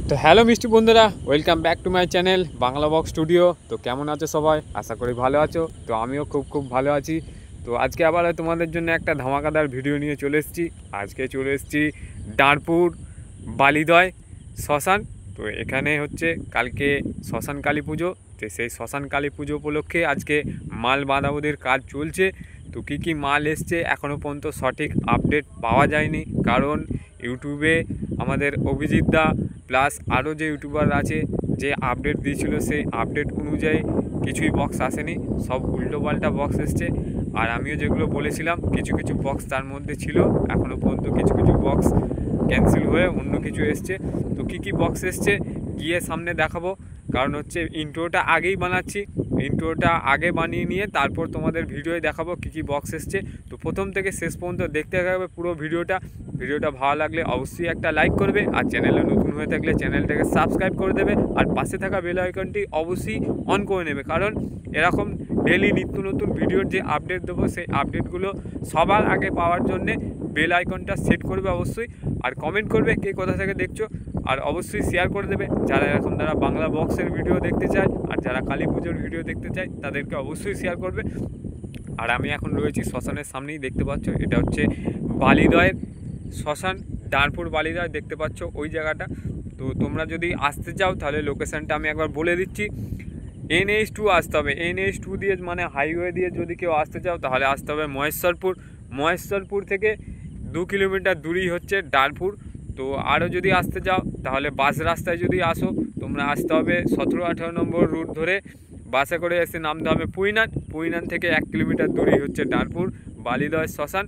তো হ্যালো মিষ্টি বন্ধুরা, welcome back to my channel Bangla box studio. তো কেমন আছো সবাই? আশা করি ভালো আছো। তো আমিও খুব ভালো আছি। তো আজকে আবার তোমাদের জন্য একটা ধামাকাদার ভিডিও নিয়ে চলে এসেছি। আজকে চলে এসেছি ডাঁড়পুর বালিদয় শ্মশান। তো এখানে হচ্ছে কালকে শ্মশান কালী পুজো। তো সেই শ্মশান কালী পুজো উপলক্ষে আজকে মাল বাঁধাবুধির কাজ চলছে। তো কী মাল এসছে এখনও পর্যন্ত সঠিক আপডেট পাওয়া যায়নি, কারণ ইউটিউবে আমাদের অভিজিৎ দা প্লাস আরও যে ইউটিউবার আছে যে আপডেট দিয়েছিল সেই আপডেট অনুযায়ী কিছুই বক্স আসেনি, সব উল্টোপাল্টা বক্স এসছে। আর আমিও যেগুলো বলেছিলাম কিছু বক্স তার মধ্যে ছিল, এখনও পর্যন্ত কিছু বক্স ক্যান্সেল হয়ে অন্য কিছু এসছে। তো কী বক্স এসছে গিয়ে সামনে দেখাবো, কারণ হচ্ছে ইন্ট্রোটা আগেই বানাচ্ছি। ইন্ট্রোটা আগে বানিয়ে নিয়ে তারপর তোমাদের ভিডিওয় দেখাবো কী বক্স এসছে। তো প্রথম থেকে শেষ পর্যন্ত দেখতে থাকবে পুরো ভিডিওটা। ভালো লাগলে অবশ্যই একটা লাইক করবে, আর চ্যানেলে নতুন হয়ে থাকলে চ্যানেলটাকে সাবস্ক্রাইব করে দেবে, আর পাশে থাকা বেল আইকনটি অবশ্যই অন করে নেবে, কারণ এরকম ডেলি নিত্য নতুন ভিডিওর যে আপডেট দেবো সেই আপডেটগুলো সবার আগে পাওয়ার জন্যে বেল আইকনটা সেট করবে অবশ্যই। আর কমেন্ট করবে কে কোথা থেকে দেখছো, আর অবশ্যই শেয়ার করে দেবে যারা এরকম যারা বাংলা বক্সের ভিডিও দেখতে চায় আর যারা কালী পুজোর ভিডিও দেখতে চায় তাদেরকে অবশ্যই শেয়ার করবে। আর আমি এখন রয়েছি শ্মশানের সামনেই, দেখতে পাচ্ছ এটা হচ্ছে বালিদয়ের শ্মশান, ডাঁড়পুর বালিদয় দেখতে পাচ্ছ ওই জায়গাটা। তো তোমরা যদি আসতে চাও তাহলে লোকেশানটা আমি একবার বলে দিচ্ছি। NH2 আসতে হবে, NH2 দিয়ে মানে হাইওয়ে দিয়ে যদি কেউ আসতে চাও তাহলে আসতে হবে মহেশ্বরপুর থেকে 2 কিলোমিটার দূরেই হচ্ছে ডাঁড়পুর। তো আরও যদি আসতে চাও তাহলে বাস রাস্তায় যদি আসো তোমরা আসতে হবে 17-18 নম্বর রুট ধরে বাসে করে এসে নামতে হবে পুইনান থেকে 1 কিলোমিটার দূরেই হচ্ছে ডাঁড়পুর বালিদয় শ্মশান।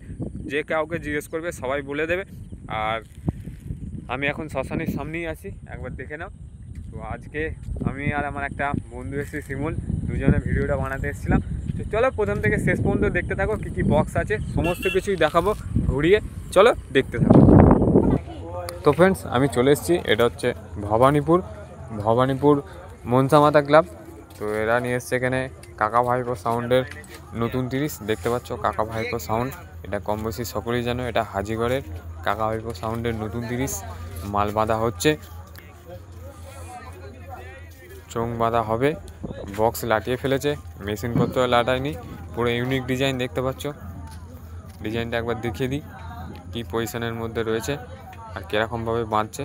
যে কাউকে জিজ্ঞেস করবে সবাই বলে দেবে। আর আমি এখন শ্মশানের সামনেই আছি, একবার দেখে নাও। তো আজকে আমি আর আমার একটা বন্ধু এসেছি শিমুল, দুজনে ভিডিওটা বানাতে এসেছিলাম। তো চলো প্রথম থেকে শেষ পর্যন্ত দেখতে থাকো, কী বক্স আছে সমস্ত কিছুই দেখাবো ঘুরিয়ে, চলো দেখতে থাকো। তো ফ্রেন্ডস আমি চলে এসেছি, এটা হচ্ছে ভবানীপুর মনসা মাতা ক্লাব। তো এরা নিয়ে এসছে এখানে কাকা ভাইপো সাউন্ডের নতুন 30, দেখতে পাচ্ছ কাকা ভাইপো সাউন্ড, এটা কম বেশি সকলেই জানো। এটা হাজিগড়ের কাকা ভাইপো সাউন্ডের নতুন 30 মাল বাঁধা হচ্ছে, চোং বাঁধা হবে, বক্স লাটিয়ে ফেলেছে, মেশিনপত্র লাটায়নি, পুরো ইউনিক ডিজাইন দেখতে পাচ্ছ। ডিজাইনটা একবার দেখিয়ে দিই কী পজিশনের মধ্যে রয়েছে আর কীরকমভাবে বাঁধছে,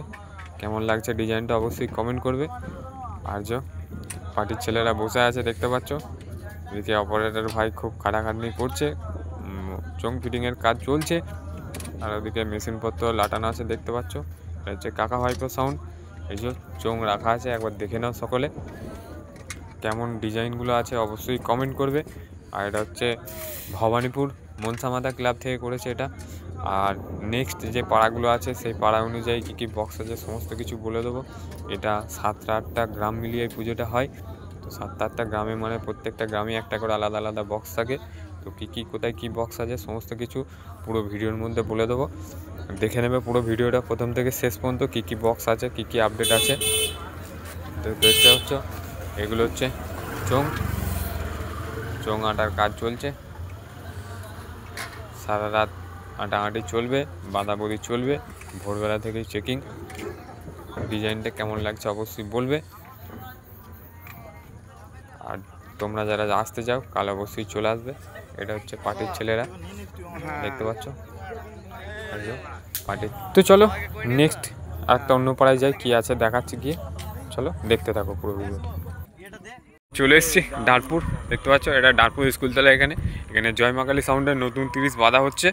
কেমন লাগছে ডিজাইনটা অবশ্যই কমেন্ট করবে। আর পার্টির ছেলেরা বসে আছে দেখতে পাচ্ছ, এদিকে অপারেটর ভাই খুব খাটাখাটনি করছে, চোং ফিটিংয়ের কাজ চলছে, আর ওদিকে মেশিনপত্র লাটানো আছে দেখতে পাচ্ছ। এটা হচ্ছে কাকা ভাইপো সাউন্ড, এই যে চোং রাখা আছে, একবার দেখে নাও সকলে কেমন ডিজাইনগুলো আছে অবশ্যই কমেন্ট করবে। আর এটা হচ্ছে ভবানীপুর মনসা মাতা ক্লাব থেকে করেছে এটা। আর নেক্সট যে পাড়াগুলো আছে সেই পাড়া অনুযায়ী কী বক্স আছে সমস্ত কিছু বলে দেবো। এটা 7-8টা গ্রাম মিলিয়ে পুজোটা হয়। তো 7-8টা গ্রামে মানে প্রত্যেকটা গ্রামে একটা করে আলাদা বক্স থাকে। তো কোথায় কী বক্স আছে সমস্ত কিছু পুরো ভিডিওর মধ্যে বলে দেবো, দেখে নেবে পুরো ভিডিওটা প্রথম থেকে শেষ পর্যন্ত কী বক্স আছে কী আপডেট আছে। তো দেখতে হচ্ছে এগুলো হচ্ছে চোং আটার কাজ চলছে, সারা রাত আটাআটি চলবে, বাঁধাবুধি চলবে, ভোরবেলা থেকেই চেকিং। ডিজাইনটা কেমন লাগছে অবশ্যই বলবে। আর তোমরা যারা আসতে চাও কাল অবশ্যই চলে আসবে। এটা হচ্ছে পার্টির ছেলেরা দেখতে পাচ্ছ পার্টি। তো চলো নেক্সট আরেকটা অন্য পাড়ায় যাই, কী আছে দেখাচ্ছি গিয়ে, চলো দেখতে থাকো পুরো ভিডিওটা। চলে এসেছি ডাঁড়পুর, দেখতে পাচ্ছ এটা ডাঁড়পুর স্কুলতলা। এখানে জয় মা কালী সাউন্ডের নতুন 30 বাঁধা হচ্ছে।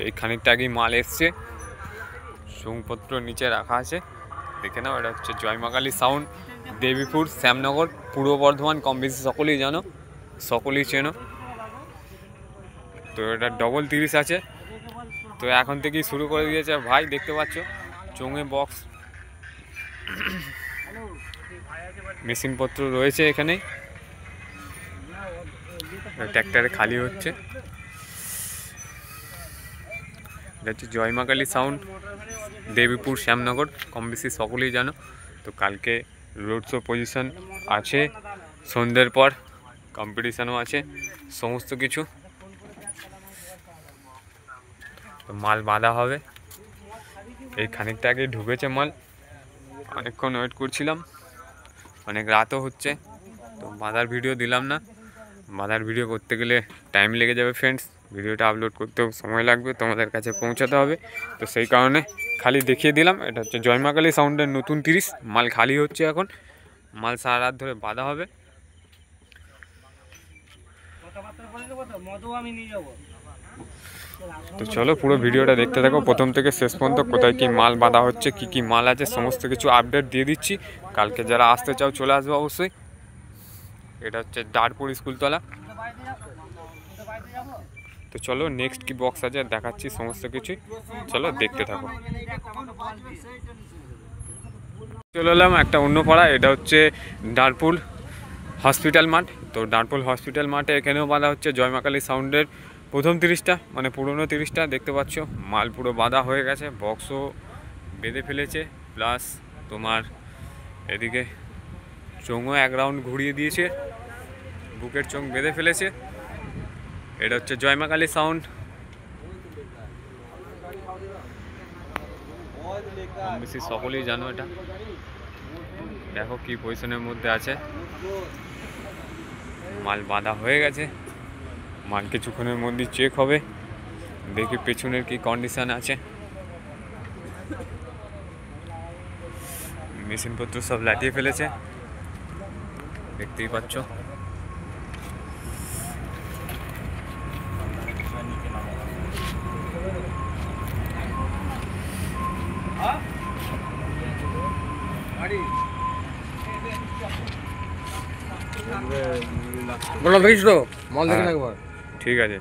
এই খানিকটা আগেই মাল এসছে, চোংপত্র নিচে রাখা আছে, দেখে নাও। এটা হচ্ছে জয় মা কালী সাউন্ড, দেবীপুর, শ্যামনগর, পূর্ব বর্ধমান, কম বেশি সকলেই জানো, সকলেই চেনো। তো এটা ডবল 30 আছে। তো এখন থেকেই শুরু করে দিয়েছে ভাই, দেখতে পাচ্ছ চোঙে বক্স মেশিনপত্র রয়েছে এখানে। ট্র্যাক্টরে খালি হচ্ছে। এটা হচ্ছে জয় মা কালী সাউন্ড, দেবীপুর, শ্যামনগর, কম বেশি সকলেই জানো। তো কালকে রোড শো পজিশন আছে, সন্ধ্যের পর কম্পিটিশানও আছে, সমস্ত কিছু। তো মাল বাঁধা হবে, এই খানিকটা আগে ঢুকেছে মাল, অনেকক্ষণ ওয়েট করছিলাম, অনেক রাতও হচ্ছে, তো বাঁধার ভিডিও দিলাম না। বাঁধার ভিডিও করতে গেলে টাইম লেগে যাবে ফ্রেন্ডস, ভিডিওটা আপলোড করতেও সময় লাগবে, তোমাদের কাছে পৌঁছাতে হবে। তো সেই কারণে খালি দেখিয়ে দিলাম। এটা হচ্ছে জয়মাকালী সাউন্ডের নতুন 30, মাল খালি হচ্ছে এখন, মাল সারা রাত ধরে বাঁধা হবে। তো চলো পুরো ভিডিওটা দেখতে থাকো প্রথম থেকে শেষ পর্যন্ত, কোথায় কি মাল বাঁধা হচ্ছে, কি কি মাল আছে, সমস্ত কিছু আপডেট দিয়ে দিচ্ছি। কালকে যারা আসতে চাও চলে আসবে অবশ্যই। এটা হচ্ছে ডারপুর স্কুলতলা। তো চলো নেক্সট কি বক্স আছে দেখাচ্ছি সমস্ত কিছুই, চলো দেখতে থাকো। চলে এলাম একটা অন্য পাড়া, এটা হচ্ছে ডারপুর হসপিটাল মাঠ। তো ডারপুর হসপিটাল মাঠে এখানেও বাঁধা হচ্ছে জয়মাকালী সাউন্ডের প্রথম 30টা, মানে পুরনো 30টা দেখতে পাচ্ছ। মাল পুরো বাঁধা হয়ে গেছে, বক্সও বেঁধে ফেলেছে, প্লাস তোমার এদিকে চোঙও এক রাউন্ড ঘুরিয়ে দিয়েছে, বুকের চোঙ বেঁধে ফেলেছে। এটা হচ্ছে জয়মাকালী সাউন্ড, কম বেশি সকলেই জানো এটা। দেখো কি পজিশনের মধ্যে আছে, মাল বাঁধা হয়ে গেছে, মাল কিছুক্ষণের মধ্যে চেক হবে, দেখি পেছনের কি কন্ডিশন আছে। মেশিনপত্র সব লাটিয়ে ফেলেছে, দেখতেই পাচ্ছ। বলো দেখিস তো মাল দেখে না একবার, ঠিক আছে,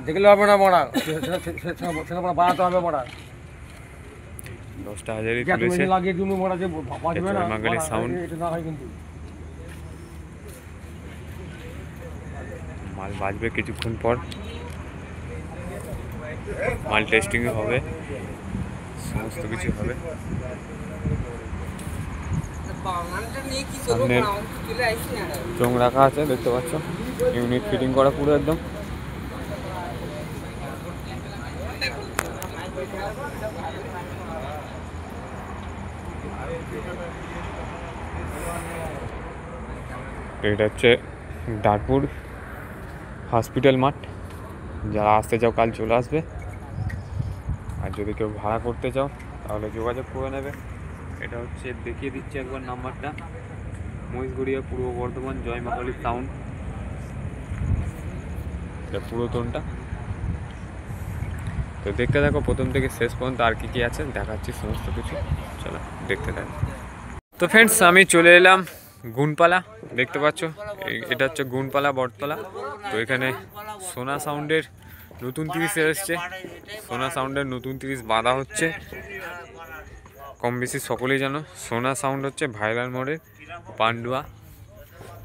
দেখলে হবে না মোড়া, সেটা বাড়াতে হবে মোড়া। 10টা হাজারই তুলেছে। লাগিয়ে তুমি মোড়া যে বাঁচবে না, জয়মাকালী সাউন্ড, এটা না হয় কিন্তু। মাল বাজবে কিছুক্ষণ পর, মাল টেস্টিং হবে, সমস্ত কিছু হবে। সামনের চোঙ রাখা আছে দেখতে পাচ্ছ, ইউনিট ফিটিং করা পুরো একদম। এটা হচ্ছে ডারপুর হসপিটাল মাঠ, যারা আসতে চাও কাল চলে আসবে, আর যদি কেউ ভাড়া করতে চাও তাহলে যোগাযোগ করে নেবে। এটা হচ্ছে দেখিয়ে দিচ্ছি একবার নাম্বারটা, মহিষগড়িয়া পূর্ব বর্ধমান জয়মাকালী সাউন্ড, এটা পুরাতনটা। তো দেখতে থাকো প্রথম থেকে শেষ পর্যন্ত, আর কি কি আছে দেখাচ্ছি সমস্ত কিছু, চলো দেখতে থাকো। তো ফ্রেন্ডস আমি চলে এলাম গুণপালা, দেখতে পাচ্ছ এটা হচ্ছে গুণপালা বটতলা। তো এখানে সোনা সাউন্ডের নতুন 30 এসছে, সোনা সাউন্ডের নতুন 30 বাঁধা হচ্ছে। কম বেশি সকলেই জানো সোনা সাউন্ড হচ্ছে ভাইরাল মোড়ের পান্ডুয়া।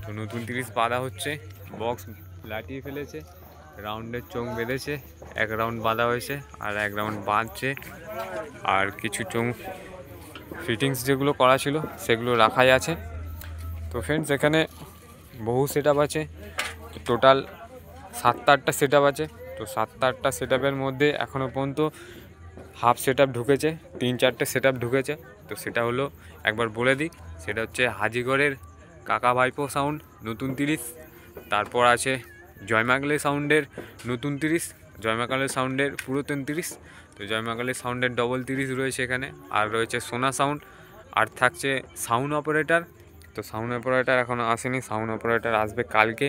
তো নতুন 30 বাঁধা হচ্ছে, বক্স লাটিয়ে ফেলেছে, রাউন্ডের চোঙ বেঁধেছে, এক রাউন্ড বাঁধা হয়েছে আর এক রাউন্ড বাঁধছে, আর কিছু চোঙ ফিটিংস যেগুলো করা ছিল সেগুলো রাখাই আছে। তো ফ্রেন্ডস এখানে বহু সেট আছে, টোটাল 7-8টা সেট আছে। তো 7-8টা সেট মধ্যে এখনও পর্যন্ত হাফ সেট ঢুকেছে, 3-4টে সেট ঢুকেছে। তো সেটা হলো একবার বলে দিই, সেটা হচ্ছে হাজিগড়ের কাকা ভাইপো সাউন্ড নতুন 30, তারপর আছে জয়মাকালী সাউন্ডের নতুন 30, জয়মাকালী সাউন্ডের পুরাতন 30। তো জয়মাকালী সাউন্ডের ডবল 30 রয়েছে এখানে, আর রয়েছে সোনা সাউন্ড, আর থাকছে সাউন্ড অপারেটর। তো সাউন্ড অপারেটর এখনও আসেনি, সাউন্ড অপারেটর আসবে কালকে।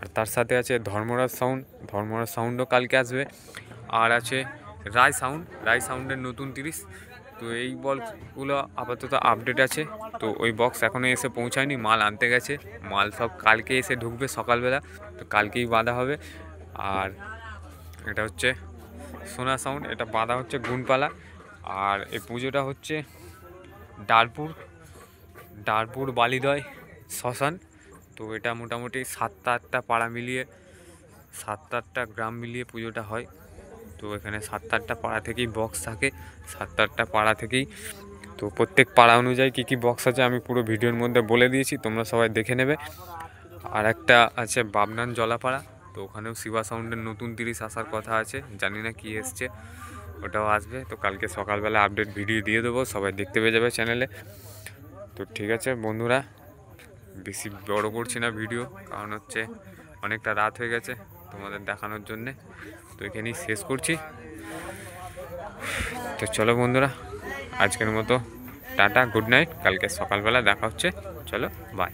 আর তার সাথে আছে ধর্মরাজ সাউন্ড, ধর্মরাজ সাউন্ডও কালকে আসবে। আর আছে রায় সাউন্ড, রায় সাউন্ডের নতুন 30। তো এই বক্সগুলো আপাতত আপডেট আছে, তো ওই বক্স এখনও এসে পৌঁছায়নি, মাল আনতে গেছে, মাল সব কালকে এসে ঢুকবে সকালবেলা, তো কালকেই বাঁধা হবে। আর এটা হচ্ছে সোনা সাউন্ড, এটা বাঁধা হচ্ছে গুণপালা। আর এই পুজোটা হচ্ছে ডারপুর বালিদয় শ্মশান। তো এটা মোটামুটি 7-8টা পাড়া মিলিয়ে, 7-8টা গ্রাম মিলিয়ে পুজোটা হয়। তো এখানে 7-8টা পাড়া থেকেই বক্স থাকে, 7-8টা পাড়া থেকেই। তো প্রত্যেক পাড়া অনুযায়ী কী কী বক্স আছে আমি পুরো ভিডিওর মধ্যে বলে দিয়েছি, তোমরা সবাই দেখে নেবে। আর একটা আছে বাবনান জলাপাড়া, তো ওখানেও শিবা সাউন্ডের নতুন 30 আসার কথা আছে, জানি না কি এসছে। ওটাও আসবে। তো কালকে সকালবেলা আপডেট ভিডিও দিয়ে দেবো, সবাই দেখতে পেয়ে যাবে চ্যানেলে। তো ঠিক আছে বন্ধুরা, বেশি বড় করছি না ভিডিও, কারণ হচ্ছে অনেকটা রাত হয়ে গেছে তোমাদের দেখানোর জন্যে। তো এখানেই শেষ করছি। তো চলো বন্ধুরা, আজকের মতো টাটা, গুড নাইট। কালকে সকালবেলা দেখা হচ্ছে, চলো বাই।